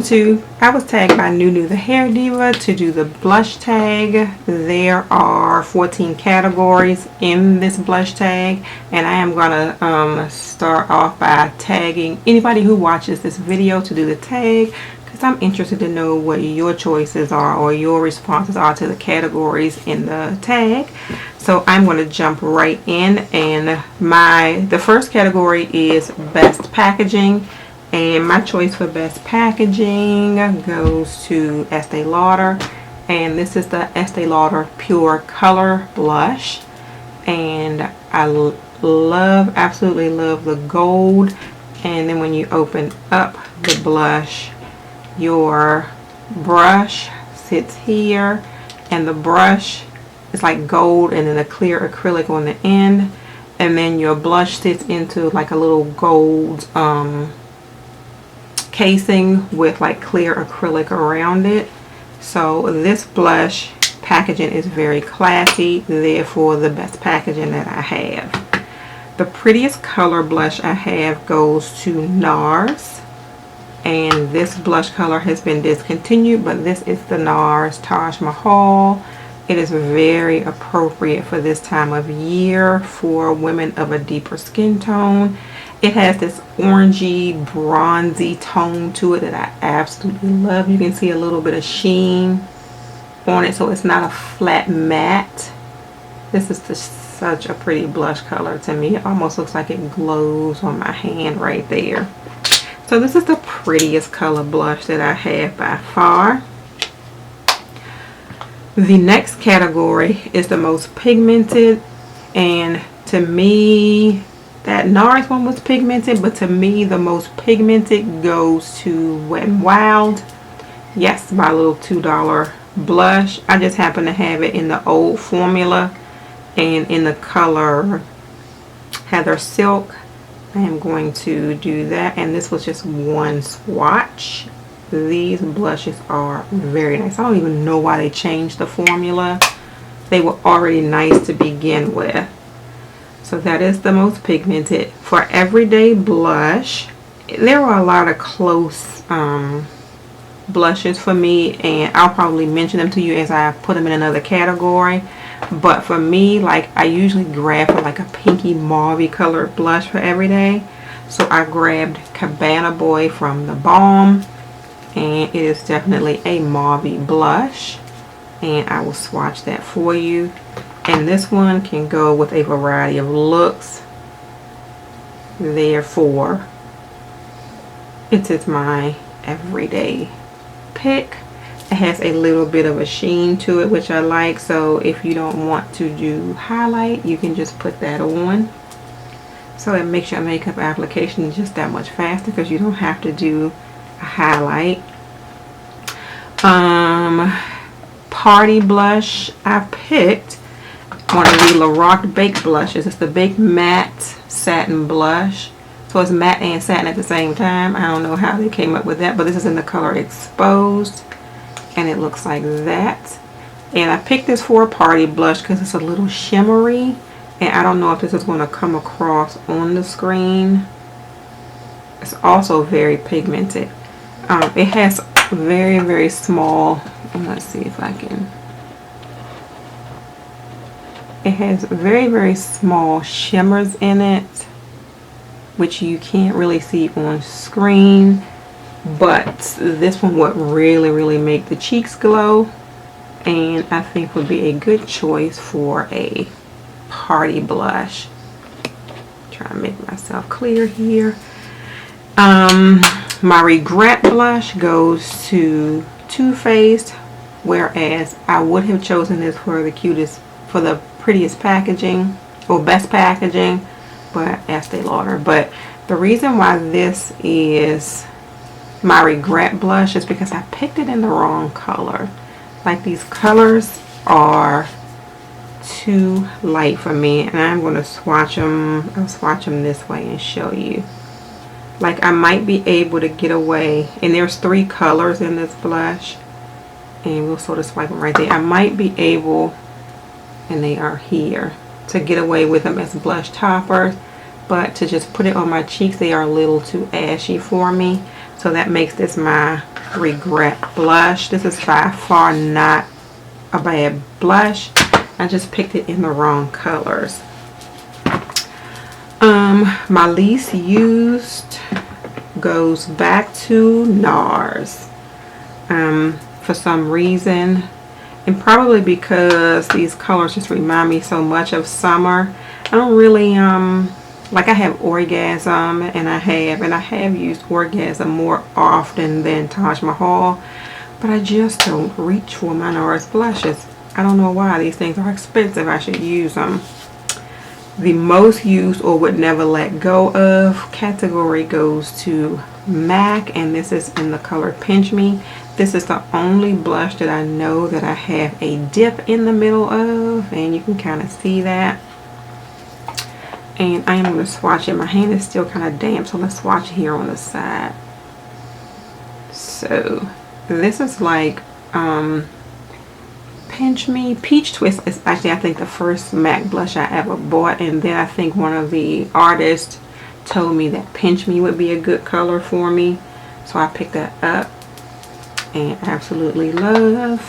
I was tagged by NueNew the Hair Diva to do the blush tag. There are 14 categories in this blush tag, and I am gonna start off by tagging anybody who watches this video to do the tag, because I'm interested to know what your choices are or your responses are to the categories in the tag. So I'm going to jump right in, and the first category is best packaging. And my choice for best packaging goes to Estee Lauder. And this is the Estee Lauder Pure Color Blush. And I absolutely love the gold. And then when you open up the blush, your brush sits here. And the brush is like gold and then a clear acrylic on the end. And then your blush sits into like a little gold casing with like clear acrylic around it. So this blush packaging is very classy, therefore the best packaging that I have. The Prettiest Color blush I have goes to NARS, and this blush color has been discontinued, but this is the NARS Taj Mahal. It is very appropriate for this time of year for women of a deeper skin tone. It has this orangey, bronzy tone to it that I absolutely love. You can see a little bit of sheen on it, so it's not a flat matte. This is just such a pretty blush color to me. It almost looks like it glows on my hand right there. So this is the Prettiest Color blush that I have by far. The next category is the most pigmented, and to me, that NARS one was pigmented, but to me the most pigmented goes to Wet n Wild. Yes, my little $2 blush. I just happen to have it in the old formula and in the color Heather Silk. I am going to do that, and this was just one swatch. These blushes are very nice. I don't even know why they changed the formula. They were already nice to begin with. So that is the most pigmented. For everyday blush, there are a lot of close blushes for me, and I'll probably mention them to you as I put them in another category. But for me, like, I usually grab for like a pinky mauve colored blush for everyday. So I grabbed Cabana Boy from the Balm, and it is definitely a mauve blush, and I will swatch that for you. And this one can go with a variety of looks, therefore it is my everyday pick. It has a little bit of a sheen to it, which I like, so if you don't want to do highlight, you can just put that on. So it makes your makeup application just that much faster because you don't have to do a highlight. Party blush I picked one of the Lorac Baked blushes. It's the Baked Matte Satin Blush. So it's matte and satin at the same time. I don't know how they came up with that, but this is in the color Exposed, and it looks like that. And I picked this for a party blush because it's a little shimmery, and I don't know if this is going to come across on the screen. It's also very pigmented. It has very, very small, let's see if I can. It has very, very small shimmers in it, which you can't really see on screen, but this one would really, really make the cheeks glow, and I think would be a good choice for a party blush. Try to make myself clear here. My Regret blush goes to Too Faced, whereas I would have chosen this for the prettiest packaging or best packaging, but Estee Lauder. But the reason why this is my Regret blush is because I picked it in the wrong color. Like, these colors are too light for me, and I'm going to swatch them. I'll swatch them this way and show you. Like, I might be able to get away, and there's 3 colors in this blush, and we'll sort of swipe them right there. I might be able, and they are here, to get away with them as blush toppers, but to just put it on my cheeks, they are a little too ashy for me. So that makes this my Regret blush. This is by far not a bad blush. I just picked it in the wrong colors. My least used goes back to NARS. For some reason, and probably because these colors just remind me so much of summer. I don't really like, I have Orgasm, and I have used Orgasm more often than Taj Mahal, but I just don't reach for my NARS blushes. I don't know why. These things are expensive. I should use them. The most used or would never let go of category goes to MAC, and this is in the color Pinch Me. This is the only blush that I know that I have a dip in the middle of, and you can kind of see that. And I am going to swatch it. My hand is still kind of damp, so let's swatch it here on the side. So this is like Pinch Me. Peach Twist is actually, I think, the first MAC blush I ever bought, and then I think one of the artists told me that Pinch Me would be a good color for me, so I picked that up and absolutely love.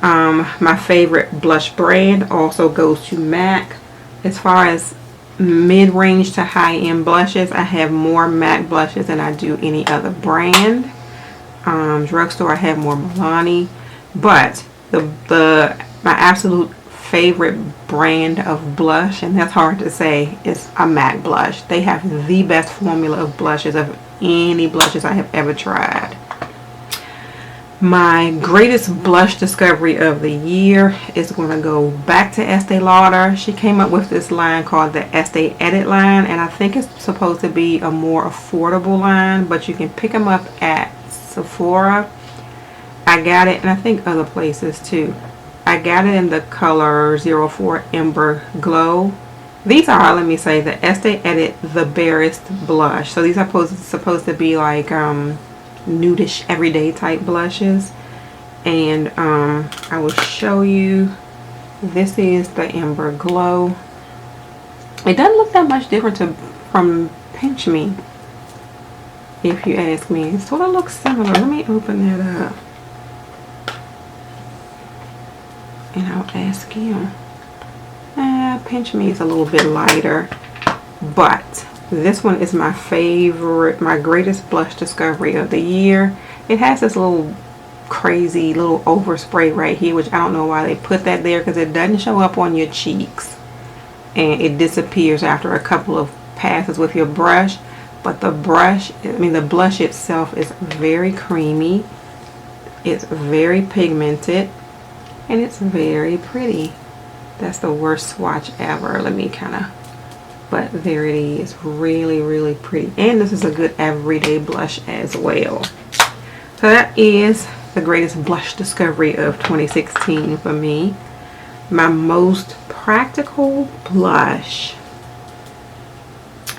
My favorite blush brand also goes to MAC. As far as mid-range to high-end blushes, I have more MAC blushes than I do any other brand. Drugstore, I have more Milani, but my absolute favorite brand of blush, and that's hard to say, is a MAC blush. They have the best formula of blushes of any blushes I have ever tried. My greatest blush discovery of the year is going to go back to Estee Lauder. She came up with this line called the Estee Edit line, and I think it's supposed to be a more affordable line, but you can pick them up at Sephora. I got it, and I think other places too. I got it in the color 04 Ember Glow. These are, let me say, the Estee Edit The Barest Blush. So these are supposed to be like nudish everyday type blushes, and I will show you. This is the Ember Glow. It doesn't look that much different from Pinch Me, if you ask me. It sort of looks similar. Let me open that up and I'll ask you. Pinch Me is a little bit lighter, but this one is my favorite, my greatest blush discovery of the year. It has this little crazy little overspray right here, which I don't know why they put that there, because it doesn't show up on your cheeks and it disappears after a couple of passes with your brush. But the blush itself is very creamy, it's very pigmented, and it's very pretty. That's the worst swatch ever. Let me kind of, but there it is. Really, really pretty. And this is a good everyday blush as well. So that is the greatest blush discovery of 2016 for me. My most practical blush,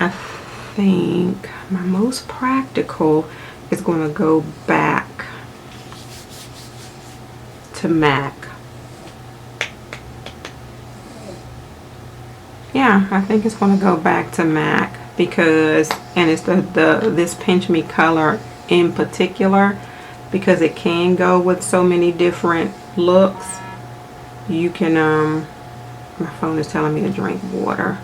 I think my most practical is going to go back to MAC. Yeah, I think it's going to go back to MAC because, and it's this Pinch Me color in particular, because it can go with so many different looks. You can, my phone is telling me to drink water.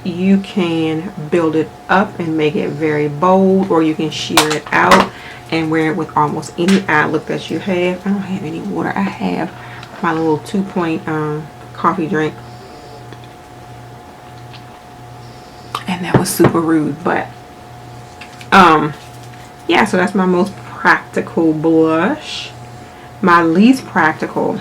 You can build it up and make it very bold, or you can sheer it out and wear it with almost any eye look that you have. I don't have any water. I have my little 2-point coffee drink. And that was super rude, but yeah, so that's my most practical blush. My least practical,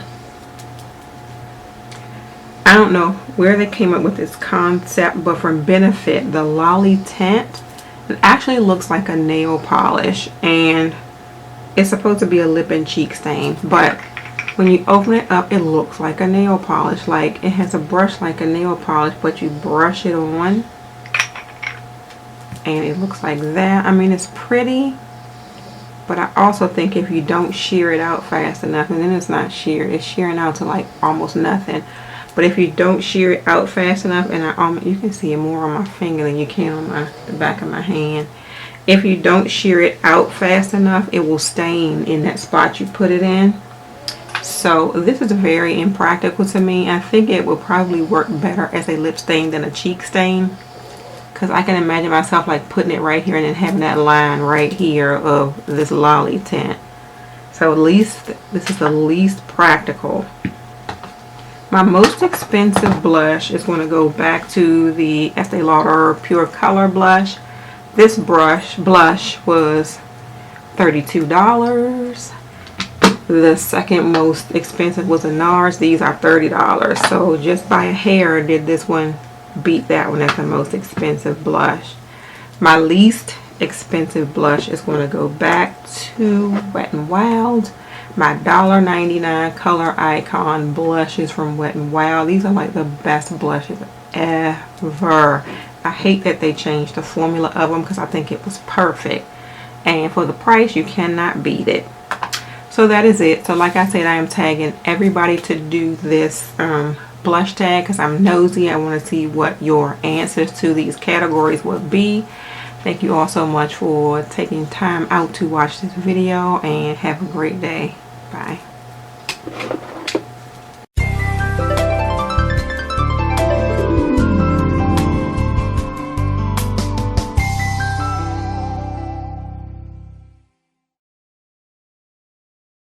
I don't know where they came up with this concept, but from Benefit, the Lolly Tint, it actually looks like a nail polish, and it's supposed to be a lip and cheek stain, but when you open it up, it looks like a nail polish. Like, it has a brush like a nail polish, but you brush it on and it looks like that. I mean, it's pretty, but I also think if you don't shear it out fast enough, and then it's not sheared, it's shearing out to like almost nothing. But if you don't shear it out fast enough, and you can see it more on my finger than you can on the back of my hand. If you don't shear it out fast enough, it will stain in that spot you put it in. So this is very impractical to me. I think it will probably work better as a lip stain than a cheek stain, because I can imagine myself like putting it right here and then having that line right here of this lolly tint. So at least this is the least practical. My most expensive blush is going to go back to the Estee Lauder Pure Color blush. This blush was $32. The second most expensive was a NARS. These are $30. So just by a hair did this one beat that one as the most expensive blush. My least expensive blush is going to go back to Wet n Wild. My $1.99 Color Icon blushes from Wet n Wild. These are like the best blushes ever. I hate that they changed the formula of them because I think it was perfect. And for the price, you cannot beat it. So that is it. So like I said, I am tagging everybody to do this blush tag because I'm nosy. I want to see what your answers to these categories would be. Thank you all so much for taking time out to watch this video, and have a great day. Bye.